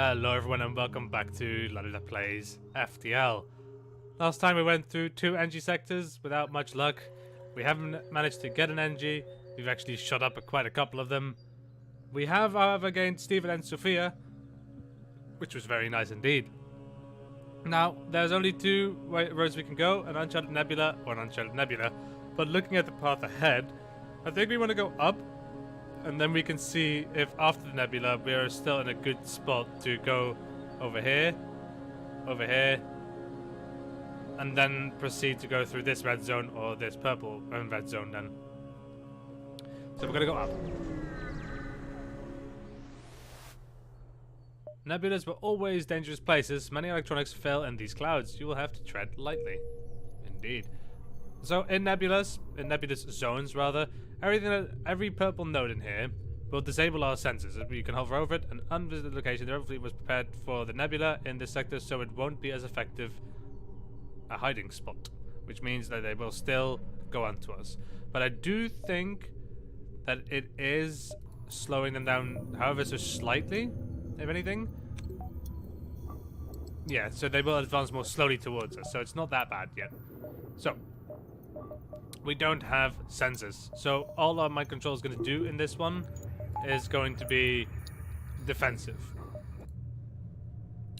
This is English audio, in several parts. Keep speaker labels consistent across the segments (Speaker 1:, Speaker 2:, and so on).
Speaker 1: Hello everyone and welcome back to Ladida Plays FTL. Last time we went through 2 NG sectors without much luck. We haven't managed to get an NG. We've actually shot up quite a couple of them. We have, however, gained Stephen and Sophia, which was very nice indeed. Now, there's only 2 roads we can go, an Uncharted Nebula or an Uncharted Nebula. But looking at the path ahead, I think we want to go up, and then we can see if after the Nebula we're still in a good spot to go over here, and then proceed to go through this red zone or this purple and red zone then. So we're gonna go up. Nebulas were always dangerous places. Many electronics fell in these clouds. You will have to tread lightly. Indeed. So in nebulous zones rather, every purple node in here will disable our sensors. We can hover over it, an unvisited location hopefully was prepared for the nebula in this sector, so it won't be as effective a hiding spot, which means that they will still go onto us. But I do think that it is slowing them down, however so slightly, if anything. Yeah, so they will advance more slowly towards us, so it's not that bad yet. So we don't have sensors, so all our mind control is going to do in this one is going to be defensive.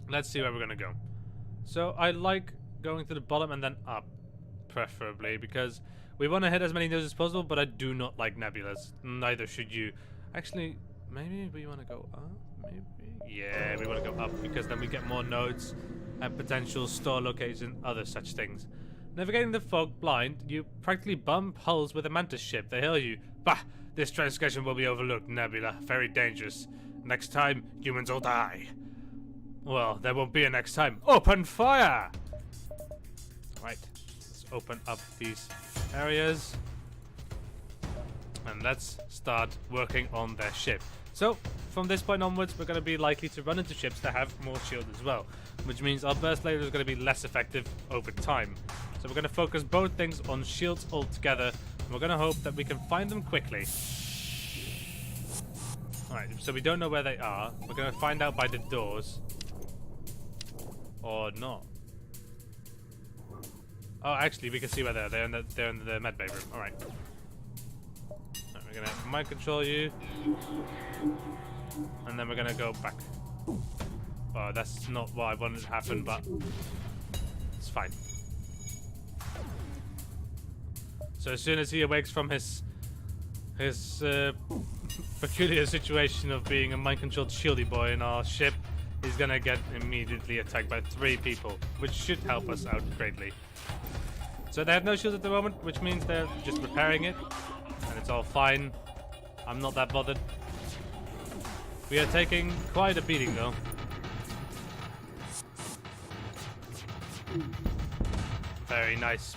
Speaker 1: Let's see where we're going to go. So I like going to the bottom and then up, preferably, because we want to hit as many nodes as possible, but I do not like nebulas. Neither should you. Actually, maybe we want to go up? Maybe? Yeah, we want to go up, because then we get more nodes and potential store location, other such things. Navigating the fog blind, you practically bump hulls with a mantis ship. They hail you. Bah! This transgression will be overlooked, Nebula. Very dangerous. Next time, humans will die. Well, there won't be a next time. Open fire! Right. Let's open up these areas. And let's start working on their ship. So, from this point onwards, we're going to be likely to run into ships that have more shield as well, which means our burst laser is going to be less effective over time. So we're going to focus both things on shields altogether, and we're going to hope that we can find them quickly. Alright, so we don't know where they are. We're going to find out by the doors. Or not. Oh, actually, we can see where they are. They're in the med bay room. Alright. Right, we're going to mind control you. And then we're going to go back. Oh, that's not what I wanted to happen, but it's fine. So as soon as he awakes from his peculiar situation of being a mind-controlled shieldy boy in our ship, he's gonna get immediately attacked by 3 people, which should help us out greatly. So they have no shield at the moment, which means they're just repairing it, and it's all fine. I'm not that bothered. We are taking quite a beating though. Very nice.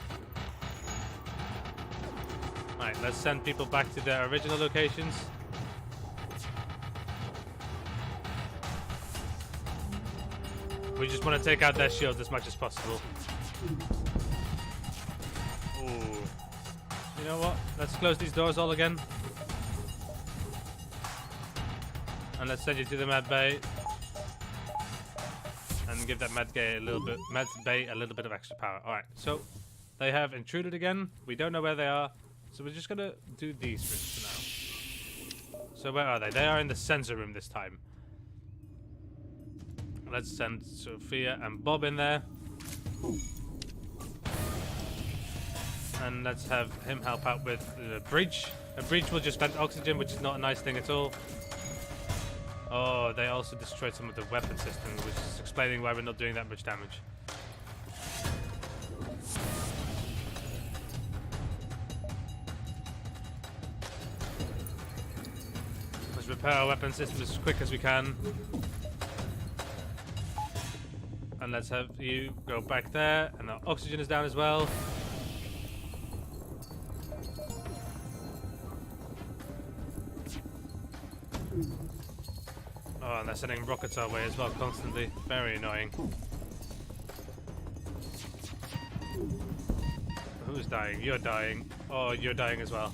Speaker 1: Alright, let's send people back to their original locations. We just want to take out their shields as much as possible. Ooh. You know what? Let's close these doors all again. And let's send you to the med bay. And give that med bay a little bit of extra power. Alright, so they have intruded again. We don't know where they are. So we're just gonna do these for now. So where are they? They are in the sensor room this time. Let's send Sophia and Bob in there. And let's have him help out with the breach. A breach will just vent oxygen, which is not a nice thing at all. Oh, they also destroyed some of the weapon systems, which is explaining why we're not doing that much damage. Let's repair our weapon system as quick as we can. And let's have you go back there, and our oxygen is down as well. Oh, and they're sending rockets our way as well, constantly. Very annoying. Who's dying? You're dying. Oh, you're dying as well.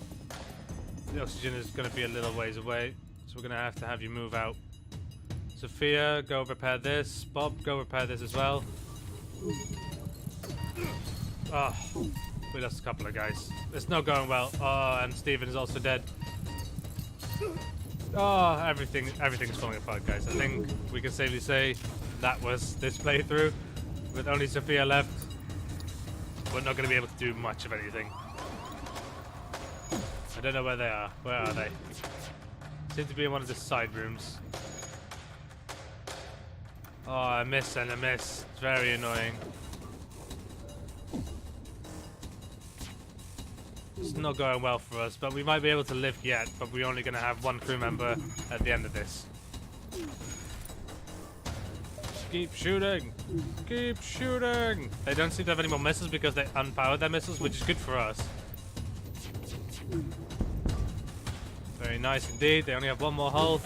Speaker 1: The oxygen is going to be a little ways away, so we're going to have you move out. Sophia, go repair this. Bob, go repair this as well. Oh, we lost a couple of guys. It's not going well. Oh, and Steven is also dead. Oh, everything's falling apart, guys. I think we can safely say that was this playthrough. With only Sophia left, we're not going to be able to do much of anything. I don't know where they are. Where are they? Seem to be in one of the side rooms. Oh, I miss and I miss. It's very annoying. It's not going well for us, but we might be able to live yet, but we're only going to have one crew member at the end of this. Keep shooting! Keep shooting! They don't seem to have any more missiles because they unpowered their missiles, which is good for us. Very nice indeed. They only have one more hull.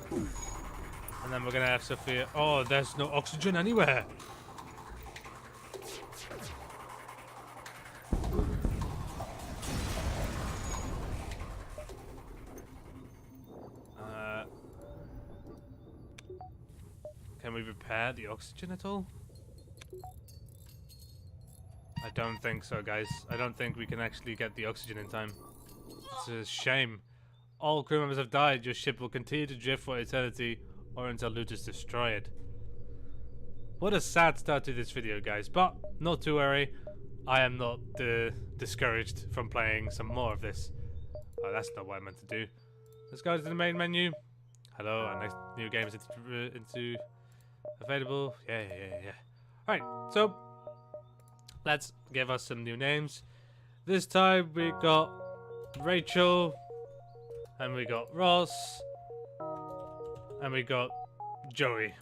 Speaker 1: And then we're going to have Sophia. Oh, there's no oxygen anywhere! Can we repair the oxygen at all? I don't think so, guys. I don't think we can actually get the oxygen in time. It's a shame. All crew members have died. Your ship will continue to drift for eternity or until looters destroy it. What a sad start to this video, guys. But not to worry. I am not discouraged from playing some more of this. Oh, that's not what I meant to do. Let's go to the main menu. Hello, our next new game is into available. Yeah. Alright, so let's give us some new names. This time we got Rachel, and we got Ross, and we got Joey.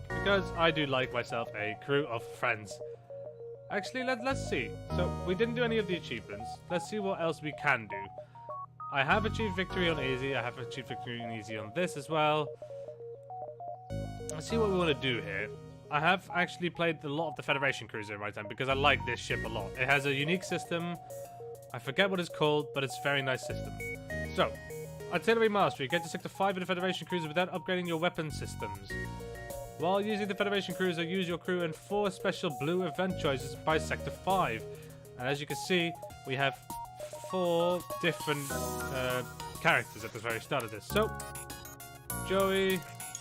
Speaker 1: Because I do like myself a crew of friends. Actually, let's see. So we didn't do any of the achievements. Let's see what else we can do. I have achieved victory on easy. I have achieved victory on easy on this as well. Let's see what we want to do here. I have actually played a lot of the Federation cruiser in my time because I like this ship a lot. It has a unique system. I forget what it's called, but it's a very nice system. So, Artillery Mastery. Get to Sector 5 in the Federation cruiser without upgrading your weapon systems. While using the Federation cruiser, use your crew in 4 special blue event choices by Sector 5. And as you can see, we have 4 different characters at the very start of this. So, Joey,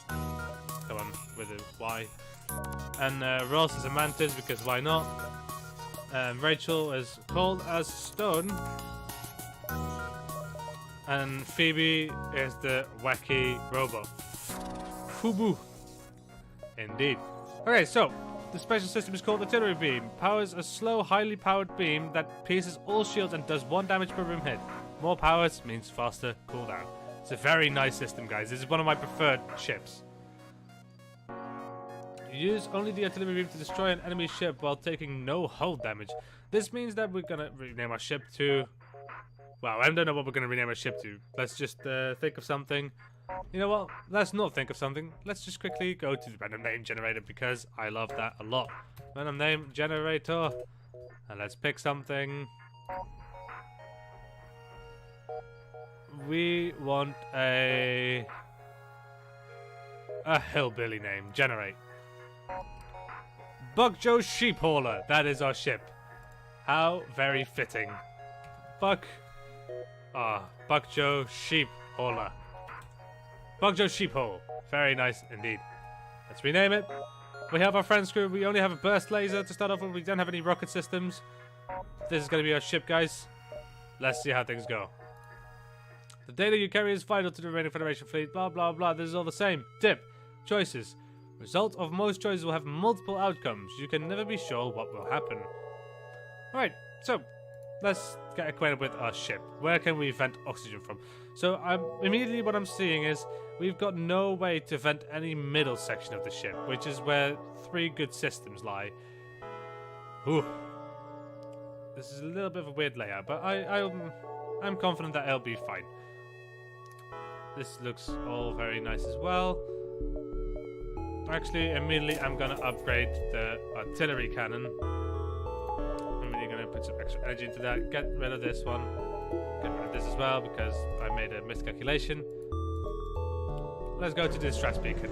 Speaker 1: come on with a Y, and Ross is a mantis because why not? Rachel is cold as stone, and Phoebe is the wacky robot. Fubu, indeed. Okay, so the special system is called Artillery Beam. Powers a slow, highly powered beam that pierces all shields and does 1 damage per room hit. More powers means faster cooldown. It's a very nice system, guys. This is one of my preferred ships. Use only the artillery beam to destroy an enemy ship while taking no hull damage. This means that we're gonna rename our ship to... Well, I don't know what we're gonna rename our ship to. Let's just think of something. You know what? Let's not think of something. Let's just quickly go to the random name generator because I love that a lot. Random name generator. And let's pick something. We want a hillbilly name. Generate. Buck Joe Sheep Hauler. That is our ship. How very fitting. Buck Joe Sheep Hauler. Buck Joe Sheep Haul. Very nice indeed. Let's rename it. We have our friend's crew. We only have a burst laser to start off with. We don't have any rocket systems. This is going to be our ship, guys. Let's see how things go. The data you carry is vital to the remaining Federation fleet. Blah, blah, blah. This is all the same. Tip. Choices. Result of most choices will have multiple outcomes. You can never be sure what will happen. Alright, so let's get acquainted with our ship. Where can we vent oxygen from? So immediately what I'm seeing is we've got no way to vent any middle section of the ship, which is where 3 good systems lie. Ooh. This is a little bit of a weird layout, but I'm confident that it'll be fine. This looks all very nice as well. Actually, immediately I'm gonna upgrade the artillery cannon. I'm really gonna put some extra energy into that. Get rid of this one. Get rid of this as well because I made a miscalculation. Let's go to the distress beacon.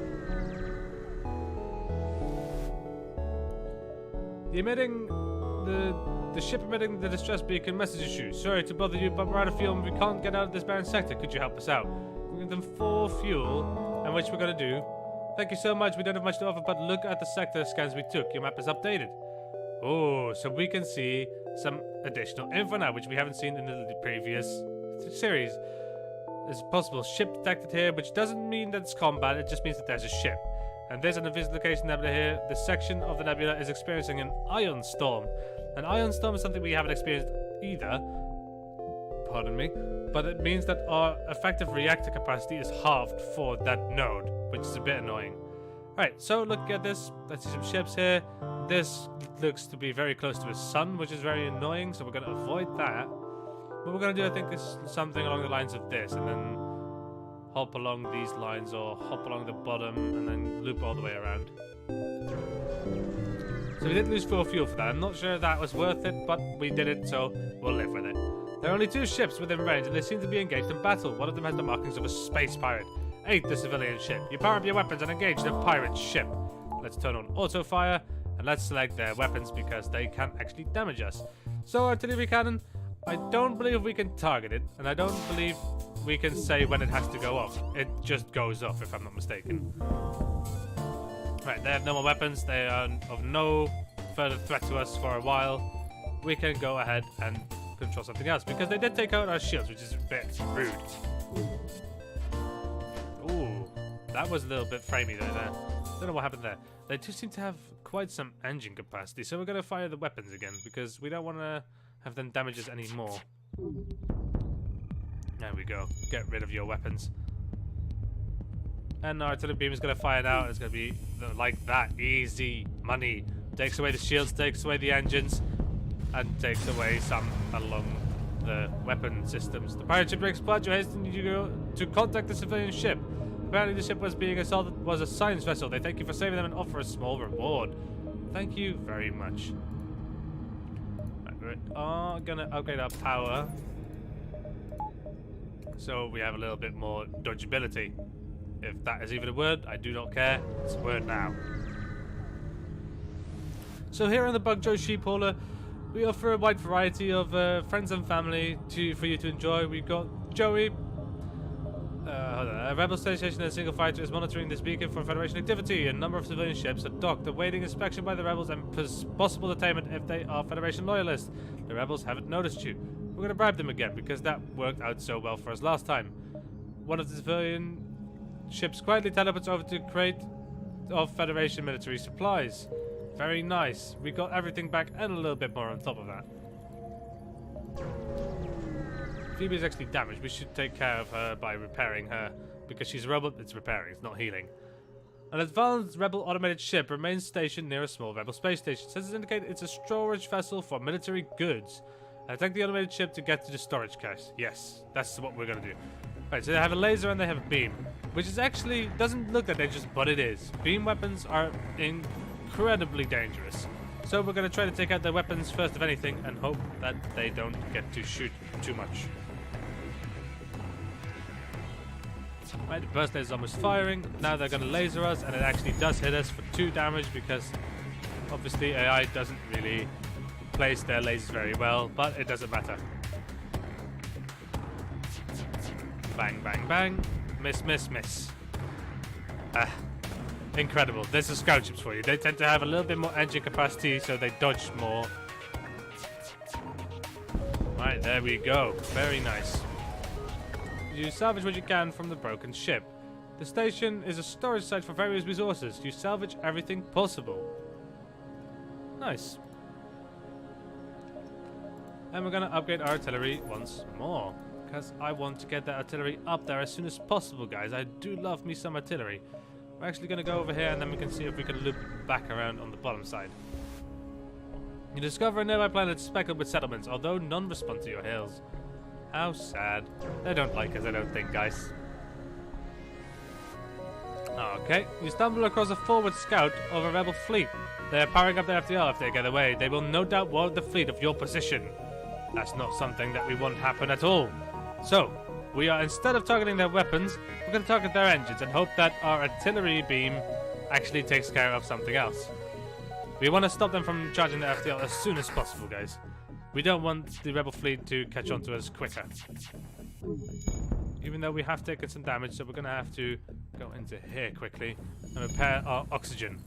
Speaker 1: The ship emitting the distress beacon messages you. Sorry to bother you, but we're out of fuel and we can't get out of this barren sector. Could you help us out? We'll give them 4 fuel, and which we're gonna do. Thank you so much. We don't have much to offer, but look at the sector scans we took. Your map is updated. Oh, so we can see some additional info now, which we haven't seen in the previous series. There's a possible ship detected here, which doesn't mean that it's combat, it just means that there's a ship. And there's an invisible location nebula here. The section of the nebula is experiencing an ion storm. An ion storm is something we haven't experienced either. Pardon me. But it means that our effective reactor capacity is halved for that node, which is a bit annoying. Alright, so look at this. Let's see some ships here. This looks to be very close to the sun, which is very annoying, so we're going to avoid that. What we're going to do, I think, is something along the lines of this, and then hop along these lines, or hop along the bottom, and then loop all the way around. So we did lose 4 fuel for that. I'm not sure that was worth it, but we did it, so we'll live with it. There are only 2 ships within range, and they seem to be engaged in battle. One of them has the markings of a space pirate. 8, the civilian ship. You power up your weapons and engage the pirate ship. Let's turn on auto fire, and let's select their weapons because they can actually damage us. So artillery cannon, I don't believe we can target it, and I don't believe we can say when it has to go off. It just goes off, if I'm not mistaken. Right, they have no more weapons. They are of no further threat to us for a while. We can go ahead and control something else, because they did take out our shields, which is a bit rude. Ooh, that was a little bit framey there. Don't know what happened there. They do seem to have quite some engine capacity, so we're going to fire the weapons again, because we don't want to have them damage us anymore. There we go. Get rid of your weapons. And our artillery beam is going to fire now. It's going to be like that. Easy money. Takes away the shields, takes away the engines, and takes away some along the weapon systems. The pirate ship breaks apart. You hasten to contact the civilian ship. Apparently the ship was being assaulted was a science vessel. They thank you for saving them and offer a small reward. Thank you very much. Right, we are going to upgrade our power, so we have a little bit more dodgeability. If that is even a word, I do not care. It's a word now. So here on the Bug Joe Sheep Hauler, we offer a wide variety of friends and family for you to enjoy. We've got Joey. A rebel station and a single fighter is monitoring this beacon for Federation activity. A number of civilian ships are docked, awaiting inspection by the rebels and possible detainment if they are Federation loyalists. The rebels haven't noticed you. We're going to bribe them again, because that worked out so well for us last time. One of the civilian ships quietly teleports over to a crate of Federation military supplies. Very nice. We got everything back and a little bit more on top of that. Phoebe is actually damaged. We should take care of her by repairing her, because she's a robot. It's repairing, it's not healing. An advanced rebel automated ship remains stationed near a small rebel space station. Sensors indicate it's a storage vessel for military goods. Attack the automated ship to get to the storage cache. Yes, that's what we're gonna do. Right, so they have a laser and they have a beam, which is actually doesn't look that dangerous, but it is. Beam weapons are incredibly dangerous. So we're gonna try to take out their weapons first of anything and hope that they don't get to shoot too much. Right, the burst laser is almost firing. Now they're going to laser us, and it actually does hit us for 2 damage, because obviously AI doesn't really place their lasers very well, but it doesn't matter. Bang, bang, bang. Miss, miss, miss. Incredible. There's the scout ships for you. They tend to have a little bit more engine capacity, so they dodge more. Right, there we go. Very nice. You salvage what you can from the broken ship. The station is a storage site for various resources. You salvage everything possible. Nice. And we're going to upgrade our artillery once more, because I want to get that artillery up there as soon as possible, guys. I do love me some artillery. We're actually going to go over here, and then we can see if we can loop back around on the bottom side. You discover a nearby planet speckled with settlements, although none respond to your hails. How sad. They don't like us, I don't think, guys. Okay, you stumble across a forward scout of a rebel fleet. They are powering up their FTL. If they get away, they will no doubt ward the fleet of your position. That's not something that we want happen at all. So, we are, instead of targeting their weapons, we're going to target their engines and hope that our artillery beam actually takes care of something else. We want to stop them from charging the FTL as soon as possible, guys. We don't want the rebel fleet to catch on to us quicker. Even though we have taken some damage, so we're going to have to go into here quickly and repair our oxygen.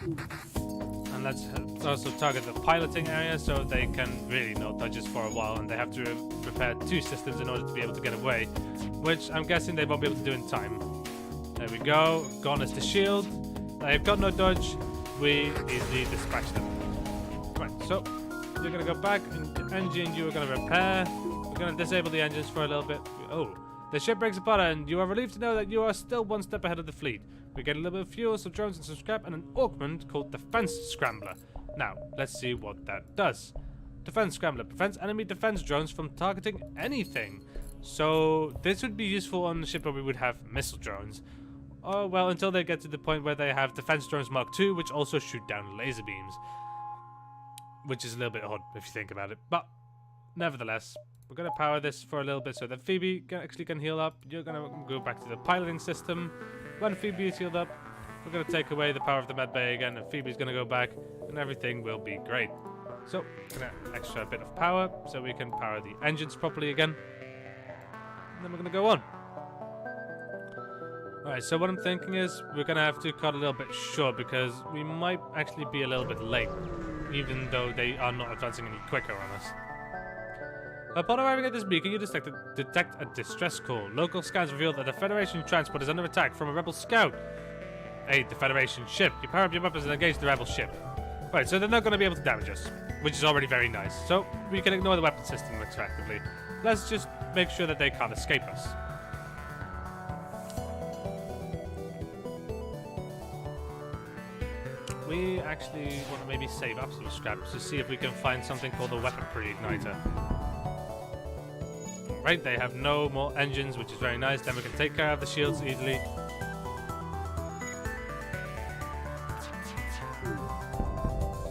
Speaker 1: And let's also target the piloting area so they can really not dodge us for a while, and they have to repair 2 systems in order to be able to get away, which I'm guessing they won't be able to do in time. There we go. Gone is the shield. They've got no dodge. We easily dispatch them. Right, so you're going to go back, and engine you are going to repair. We're going to disable the engines for a little bit. Oh, the ship breaks apart, and you are relieved to know that you are still 1 step ahead of the fleet. We get a little bit of fuel, some drones and some scrap, and an augment called Defense Scrambler. Now, let's see what that does. Defense Scrambler prevents enemy defense drones from targeting anything. So, this would be useful on a ship where we would have missile drones. Oh, well, until they get to the point where they have Defense Drones Mark II, which also shoot down laser beams. Which is a little bit odd, if you think about it. But, nevertheless, we're going to power this for a little bit so that Phoebe actually can heal up. You're going to go back to the piloting system. When Phoebe is healed up, we're going to take away the power of the medbay again, and Phoebe's going to go back, and everything will be great. So, going to extra a bit of power, so we can power the engines properly again. And then we're going to go on. Alright, so what I'm thinking is, we're going to have to cut a little bit short, because we might actually be a little bit late, even though they are not advancing any quicker on us. Upon arriving at this beacon, you detect a distress call. Local scans reveal that the Federation transport is under attack from a rebel scout. Aid the Federation ship. You power up your weapons and engage the rebel ship. Right, so they're not going to be able to damage us, which is already very nice. So we can ignore the weapon system effectively. Let's just make sure that they can't escape us. We actually want to maybe save up some scraps to see if we can find something called a weapon pre-igniter. Right, they have no more engines, which is very nice. Then we can take care of the shields easily.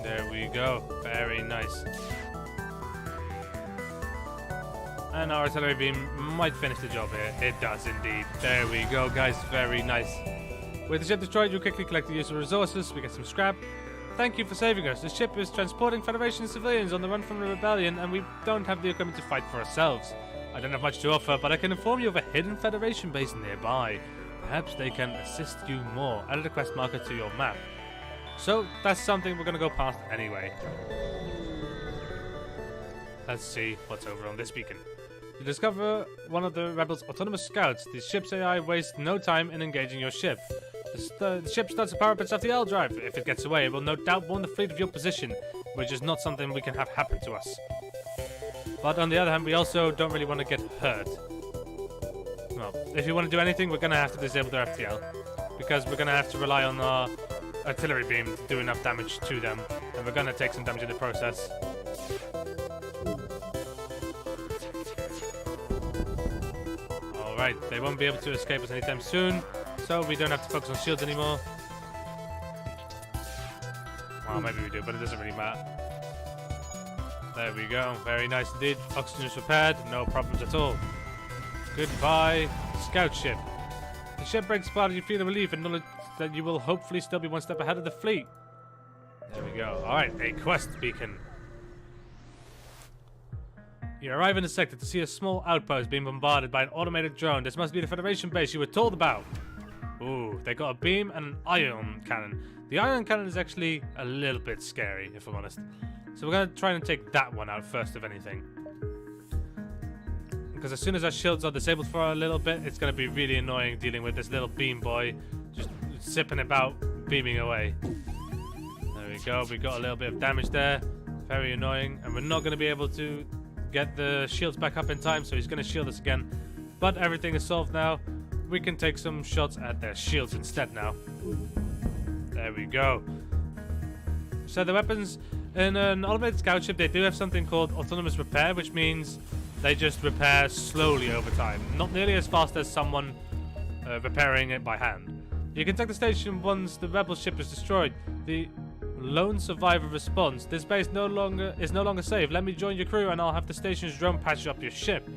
Speaker 1: There we go. Very nice. And our artillery beam might finish the job here. It does indeed. There we go, guys. Very nice. With the ship destroyed, you quickly collect the useful resources. We get some scrap. Thank you for saving us. The ship is transporting Federation civilians on the run from the rebellion, and we don't have the equipment to fight for ourselves. I don't have much to offer, but I can inform you of a hidden Federation base nearby. Perhaps they can assist you more. Add a quest marker to your map. So, that's something we're going to go past anyway. Let's see what's over on this beacon. You discover one of the rebels' autonomous scouts. The ship's AI wastes no time in engaging your ship. The ship starts to power up its FTL drive. If it gets away, it will no doubt warn the fleet of your position, which is not something we can have happen to us. But on the other hand, we also don't really want to get hurt. Well, if you want to do anything, we're going to have to disable their FTL, because we're going to have to rely on our artillery beam to do enough damage to them, and we're going to take some damage in the process. Alright, they won't be able to escape us anytime soon, so we don't have to focus on shields anymore. Well, maybe we do, but it doesn't really matter. There we go. Very nice indeed. Oxygen is repaired. No problems at all. Goodbye, scout ship. The ship breaks apart and you feel the relief and knowledge that you will hopefully still be 1 step ahead of the fleet. There we go. Alright, a quest beacon. You arrive in the sector to see a small outpost being bombarded by an automated drone. This must be the Federation base you were told about. Ooh, they got a beam and an ion cannon. The ion cannon is actually a little bit scary, if I'm honest. So we're going to try and take that one out first of anything. Because as soon as our shields are disabled for a little bit, it's going to be really annoying dealing with this little beam boy just zipping about, beaming away. There we go. We got a little bit of damage there. Very annoying. And we're not going to be able to get the shields back up in time, so he's going to shield us again. But everything is solved now. We can take some shots at their shields instead now. There we go. So the weapons... In an automated scout ship, they do have something called autonomous repair, which means they just repair slowly over time. Not nearly as fast as someone repairing it by hand. You can take the station once the rebel ship is destroyed. The Lone survivor response. This base is no longer safe. Let me join your crew and I'll have the station's drone patch up your ship.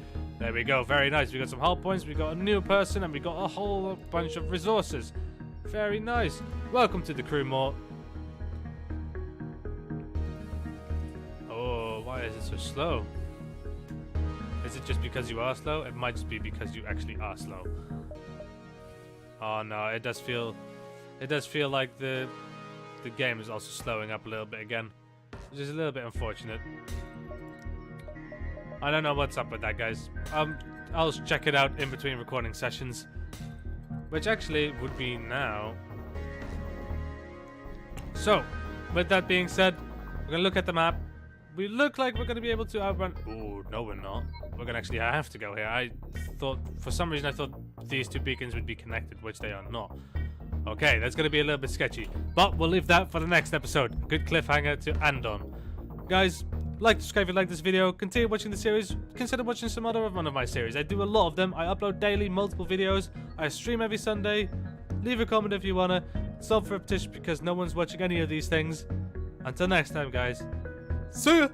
Speaker 1: There we go. Very nice. We got some hull points. We got a new person and we got a whole bunch of resources. Very nice. Welcome to the crew, Mort. Oh, why is it so slow? Is it just because you are slow? It might just be because you actually are slow. Oh no, it does feel like the game is also slowing up a little bit again, which is a little bit unfortunate. I don't know what's up with that, guys. I'll check it out in between recording sessions, which actually would be now. So, with that being said, we're gonna look at the map. We look like we're gonna be able to outrun. Oh no, we're not. We're gonna actually have to go here. I thought, for some reason, I thought these two beacons would be connected, which they are not. Okay, that's gonna be a little bit sketchy, but we'll leave that for the next episode. Good cliffhanger to end on. Guys, like, subscribe if you like this video. Continue watching the series. Consider watching some other one of my series. I do a lot of them. I upload daily, multiple videos. I stream every Sunday. Leave a comment if you wanna. Stop for repetition because no one's watching any of these things. Until next time, guys. See ya!